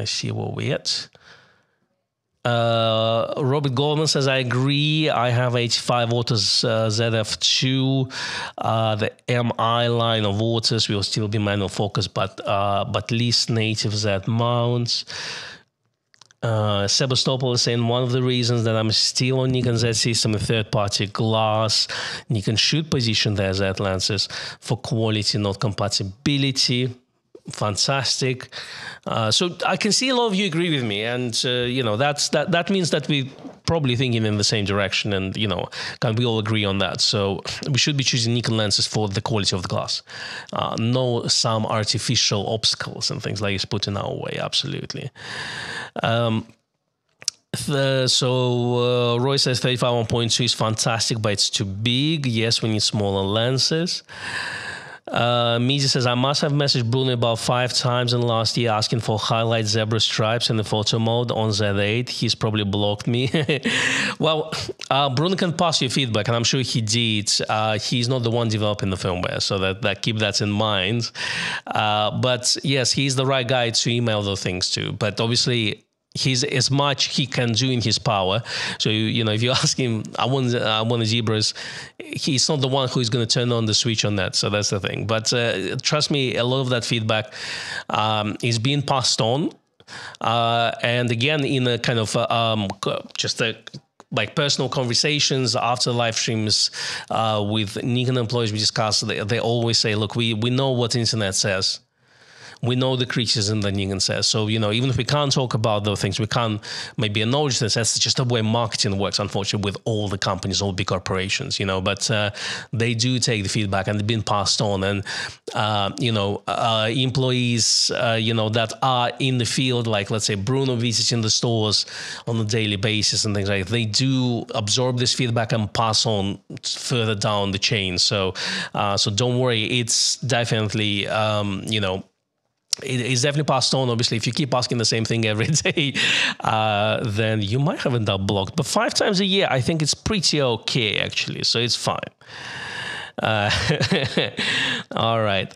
See where we're at. Robert Goldman says, I agree. I have 85 Otus ZF2. The MI line of Otus will still be manual focus, but least native Z mounts. Sebastopol is saying, one of the reasons that I'm still on Nikon Z system with third-party glass, Nikon should position their Z lenses for quality, not compatibility. Fantastic. So I can see a lot of you agree with me, and that means that we probably thinking in the same direction, and can we all agree on that? So we should be choosing Nikon lenses for the quality of the glass, no some artificial obstacles and things like this put in our way. Absolutely. So Roy says 35 1.2 is fantastic, but it's too big. Yes, we need smaller lenses. Mizzy says, I must have messaged Bruno about 5 times in the last year asking for highlight zebra stripes in the photo mode on Z8. He's probably blocked me. Well, Bruno can pass your feedback, and I'm sure he did. He's not the one developing the firmware, so that keep that in mind. But yes, he's the right guy to email those things to. But obviously, he's as much he can do in his power. So if you ask him, I want the zebras, he's not the one who is going to turn on the switch on that. So that's the thing. But trust me, a lot of that feedback is being passed on, and again in a kind of like personal conversations after live streams with Nikon employees, we discuss. They always say, look, we know what the internet says. we know the criticism that Nikon says. So, you know, even if we can't talk about those things, we can't maybe acknowledge this. That's just the way marketing works, unfortunately, with all the companies, all big corporations, you know, but they do take the feedback and they've been passed on. And, you know, employees, you know, that are in the field, like, let's say, Bruno visiting the stores on a daily basis and things like that, they do absorb this feedback and pass on further down the chain. So, so don't worry, it's definitely, you know, it's definitely passed on. Obviously, if you keep asking the same thing every day, then you might have ended up blocked. But 5 times a year, I think it's pretty okay, actually. So it's fine. All right.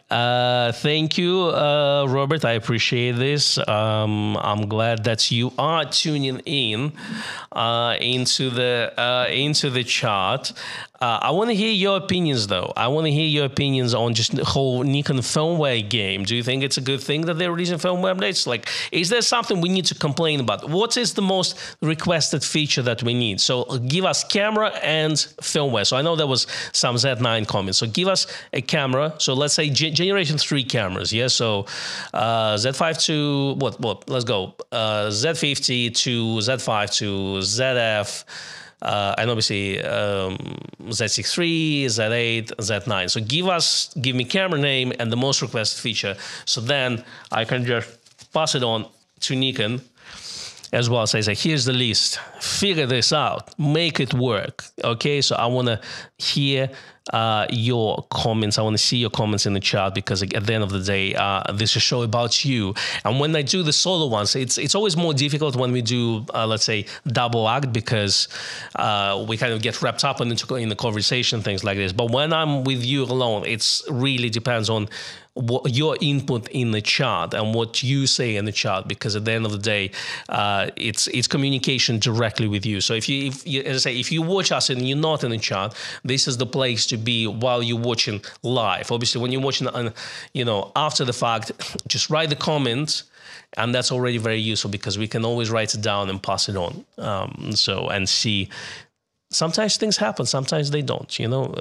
Thank you, Robert. I appreciate this. I'm glad that you are tuning in into the chat. I want to hear your opinions, though. I want to hear your opinions on just the whole Nikon firmware game. Do you think it's a good thing that they're releasing firmware updates? Like, is there something we need to complain about? What is the most requested feature that we need? So give us camera and firmware. So I know there was some Z9 comments. So give us a camera. So let's say generation 3 cameras. Yeah. So Z5 to what? Let's go. Z50 to Z5 to ZF. And obviously Z6 III, Z8, Z9. So give me camera name and the most requested feature. So then I can just pass it on to Nikon as well. Say, here's the list. Figure this out. Make it work. Okay. So I want to hear your comments. I want to see your comments in the chat, because at the end of the day, this is a show about you. And when I do the solo ones, it's always more difficult when we do, let's say, double act, because we kind of get wrapped up in the conversation, things like this. But when I'm with you alone, it's really depends on what your input in the chat and what you say in the chat, because at the end of the day, it's communication directly with you. So if you, as I say, if you watch us and you're not in the chat, this is the place to be while you're watching live. Obviously, when you're watching, you know, after the fact, just write the comments, and that's already very useful, because we can always write it down and pass it on. And see. Sometimes things happen, sometimes they don't. You know,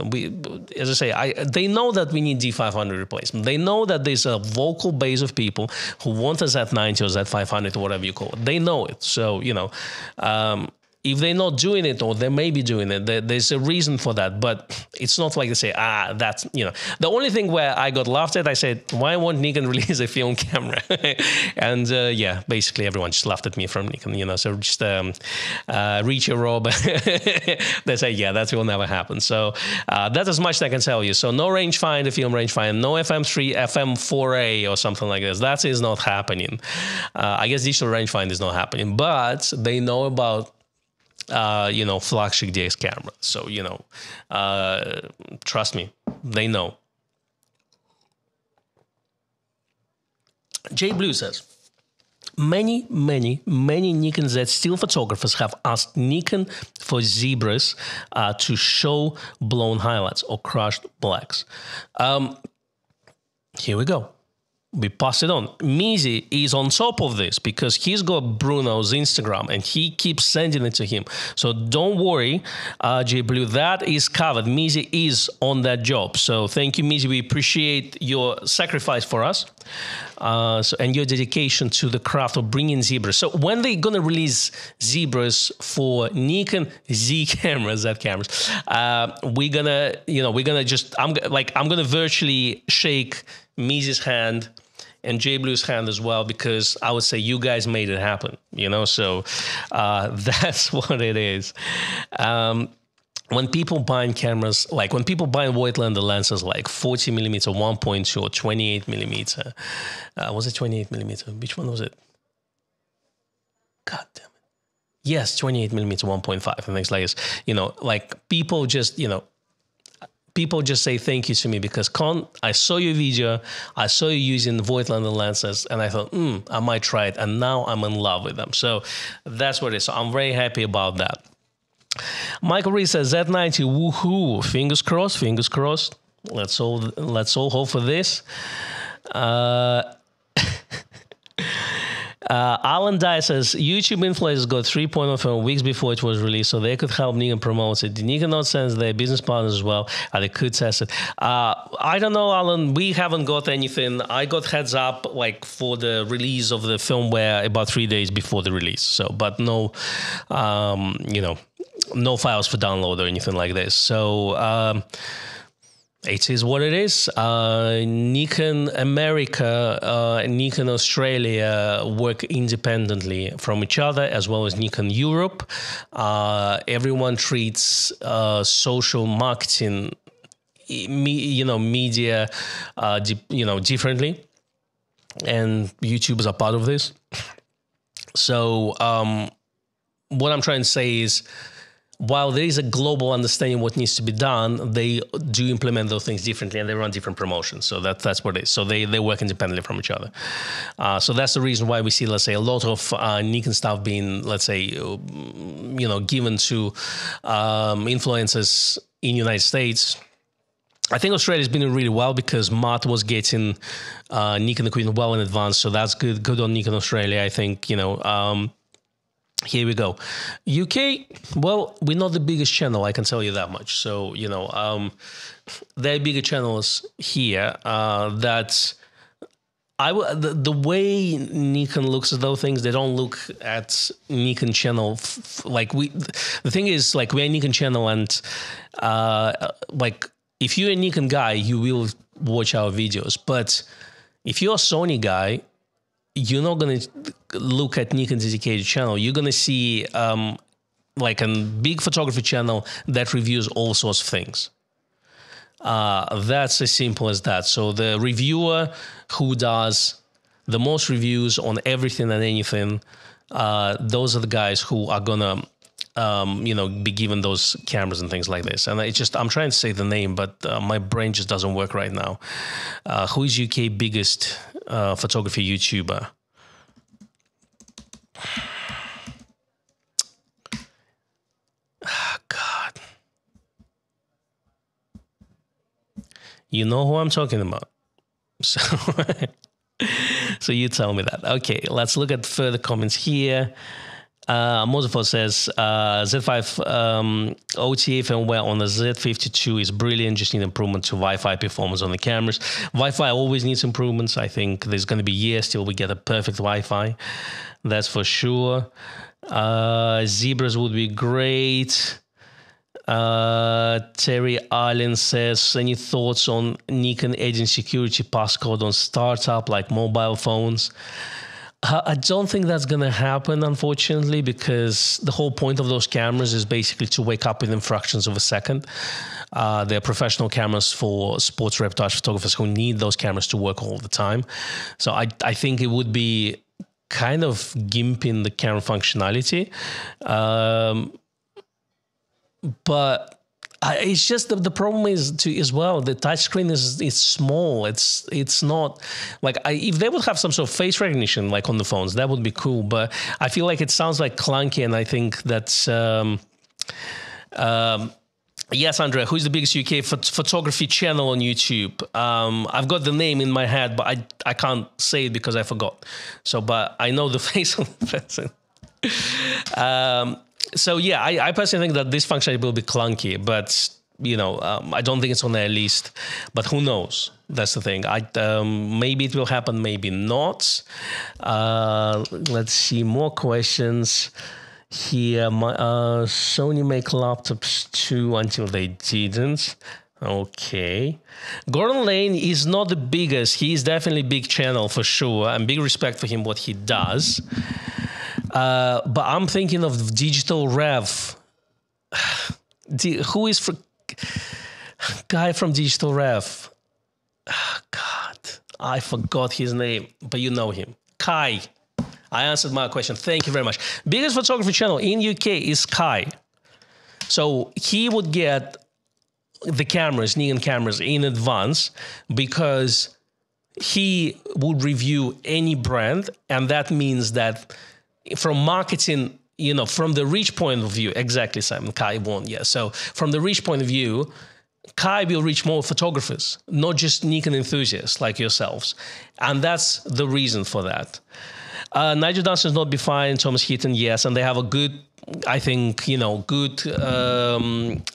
as I say, they know that we need D500 replacement. They know that there's a vocal base of people who want a Z90 or Z500 or whatever you call it. They know it. So, you know, if they're not doing it, or they may be doing it, there's a reason for that. But it's not like they say, that's, you know. The only thing where I got laughed at, I said, why won't Nikon release a film camera? And yeah, basically everyone just laughed at me from Nikon, you know. So just reach a Rob. They say, yeah, that will never happen. So that's as much as I can tell you. So no rangefinder, film rangefinder, no FM3, FM4A or something like this. That is not happening. I guess digital rangefinder is not happening, but they know about you know, flagship DX camera. So, you know, trust me, they know. Jay Blue says, many Nikon Z still photographers have asked Nikon for zebras to show blown highlights or crushed blacks. Here we go. We pass it on. Mizi is on top of this, because he's got Bruno's Instagram and he keeps sending it to him. So don't worry, J Blue, that is covered. Mizi is on that job. So thank you, Mizi. We appreciate your sacrifice for us, and your dedication to the craft of bringing zebras. So when they're gonna release zebras for Nikon Z cameras, we're gonna just I'm gonna virtually shake Mizi's hand and J Blue's hand as well, because I would say you guys made it happen, you know. So that's what it is. When people buying cameras, like when people buying Voigtlander lenses, like 40mm 1.2 or 28mm, was it 28mm? Which one was it? God damn it! Yes, 28mm 1.5 and things like this. You know, like people just, you know. People just say thank you to me because, Con, I saw your video, I saw you using Voigtlander lenses, and I thought, I might try it, and now I'm in love with them. So that's what it is. So I'm very happy about that. Michael Reed says, Z90, woohoo, fingers crossed, fingers crossed. Let's all hope for this. Alan Dye says, YouTube influencers got 3.0 film weeks before it was released, so they could help Nikon promote it. Did Nikon not sense their business partners as well? They could test it. I don't know, Alan. We haven't got anything. I got heads up like for the release of the firmware about 3 days before the release. So, but no, no files for download or anything like this. So, it is what it is. Nikon America, Nikon Australia work independently from each other, as well as Nikon Europe. Everyone treats social marketing, media, differently, and YouTube is a part of this. So, what I'm trying to say is, while there is a global understanding of what needs to be done, they do implement those things differently, and they run different promotions. So that's what it is. So they work independently from each other. So that's the reason why we see, let's say, a lot of Nikon stuff being, let's say, given to influencers in the United States. I think Australia's been doing really well because Matt was getting Nikon equipment well in advance. So that's good. Good on Nikon Australia, I think, here we go. UK, well, we're not the biggest channel, I can tell you that much. So, there are bigger channels here that the way Nikon looks at those things, they don't look at Nikon channel the thing is, like, we're a Nikon channel, and if you're a Nikon guy, you will watch our videos. But if you're a Sony guy, you're not going to look at Nikon's dedicated channel. You're going to see like a big photography channel that reviews all sorts of things. That's as simple as that. So the reviewer who does the most reviews on everything and anything, those are the guys who are going to be given those cameras and things like this. And I'm trying to say the name, but my brain just doesn't work right now. Who is UK biggest photography YouTuber? God. You know who I'm talking about. So, so you tell me that. Okay, let's look at further comments here. Mosafo says, Z5 OTA firmware on the Z52 is brilliant, just need improvement to Wi-Fi performance on the cameras. Wi-Fi always needs improvements. I think there's going to be years till we get a perfect Wi-Fi. That's for sure. Zebras would be great. Terry Allen says, any thoughts on Nikon adding security passcode on startup like mobile phones? I don't think that's going to happen, unfortunately, because the whole point of those cameras is basically to wake up within fractions of a second. They're professional cameras for sports reportage photographers who need those cameras to work all the time. So I think it would be kind of gimping the camera functionality. But it's just the problem is as well, the touchscreen is small. It's not like if they would have some sort of face recognition like on the phones, that would be cool. But I feel like it sounds like clunky, and I think that's yes, Andrea, who's the biggest UK photography channel on YouTube? I've got the name in my head, but I can't say it because I forgot. So, but I know the face of the person. So yeah, I personally think that this functionality will be clunky, but I don't think it's on their list. But who knows? That's the thing. Maybe it will happen, maybe not. Let's see more questions here. Sony make laptops too until they didn't. Okay. Gordon Lane is not the biggest. He is definitely big channel for sure, and big respect for him what he does. But I'm thinking of Digital Rev. Who is guy from Digital Rev? God, I forgot his name, but you know him. Kai. I answered my question. Thank you very much. Biggest photography channel in UK is Kai. So he would get the cameras, Nikon cameras, in advance because he would review any brand, and that means that from marketing, from the reach point of view, exactly, Simon, Kai won, yeah. So from the reach point of view, Kai will reach more photographers, not just Nikon enthusiasts like yourselves. And that's the reason for that. Nigel Dunstan is not defined, Thomas Heaton, yes, and they have a good, I think, good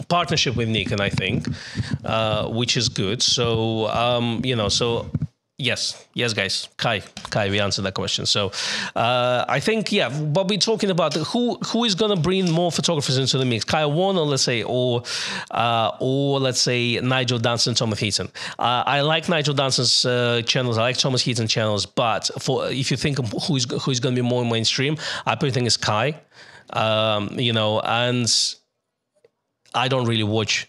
partnership with Nikon, I think, which is good. So, so yes, guys, Kai, we answered that question. So I think, yeah, but we're talking about who is going to bring more photographers into the mix, Kai Warner, let's say, or let's say Nigel Dunstan, Thomas Heaton. I like Nigel Dunstan's channels, I like Thomas Heaton's channels, but if you think of who's going to be more mainstream, I probably think it's Kai. And I don't really watch,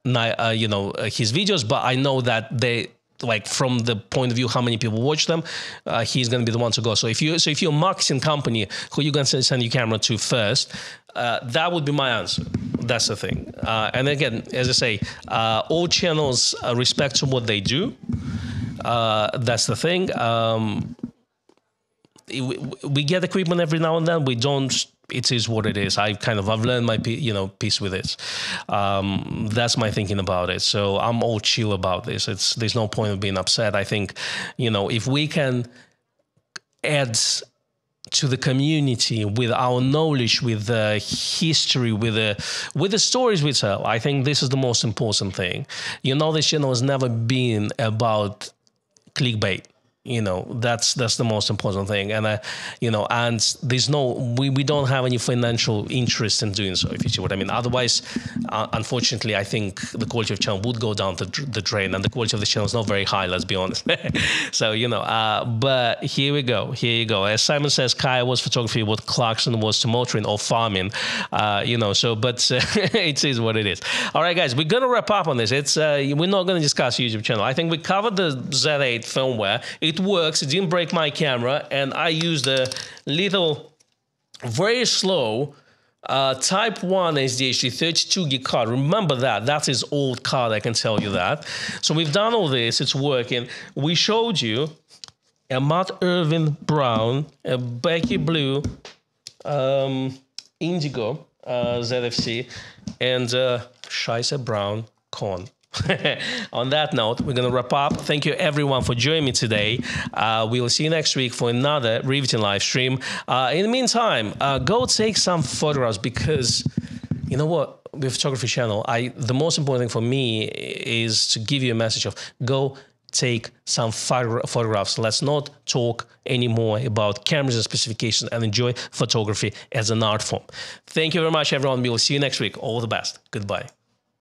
his videos, but I know that they, like, from the point of view how many people watch them, he's going to be the one to go. So if you're a marketing company, who you going to send your camera to first, that would be my answer. That's the thing. And again, as I say, all channels respect to what they do. That's the thing. We get equipment every now and then. We don't. It is what it is. I've learned my piece with it. That's my thinking about it. So I'm all chill about this. There's no point of being upset. I think, if we can add to the community with our knowledge, with the history, with the stories we tell, I think this is the most important thing. This channel has never been about clickbait. That's the most important thing. And, and there's we don't have any financial interest in doing so, if you see what I mean. Otherwise, unfortunately, I think the quality of channel would go down the drain, and the quality of the channel is not very high, let's be honest. So, but here we go. Here you go. As Simon says, Kai was photography, what Clarkson was to motoring or farming, but it is what it is. All right, guys, we're going to wrap up on this. We're not going to discuss YouTube channel. I think we covered the Z8 firmware. It works. It didn't break my camera, and I used a little, very slow Type 1 SDHD 32 gig card. Remember that. That's his old card, I can tell you that. So we've done all this. It's working. We showed you a Matt Irvin brown, a Becky blue, indigo ZFC, and Scheisse brown con. On that note, we're going to wrap up. Thank you everyone for joining me today. We will see you next week for another riveting live stream. In the meantime, go take some photographs, because you know what, with photography channel, the most important thing for me is to give you a message of go take some photographs. Let's not talk anymore about cameras and specifications, and enjoy photography as an art form. Thank you very much, everyone. We will see you next week. All the best. Goodbye.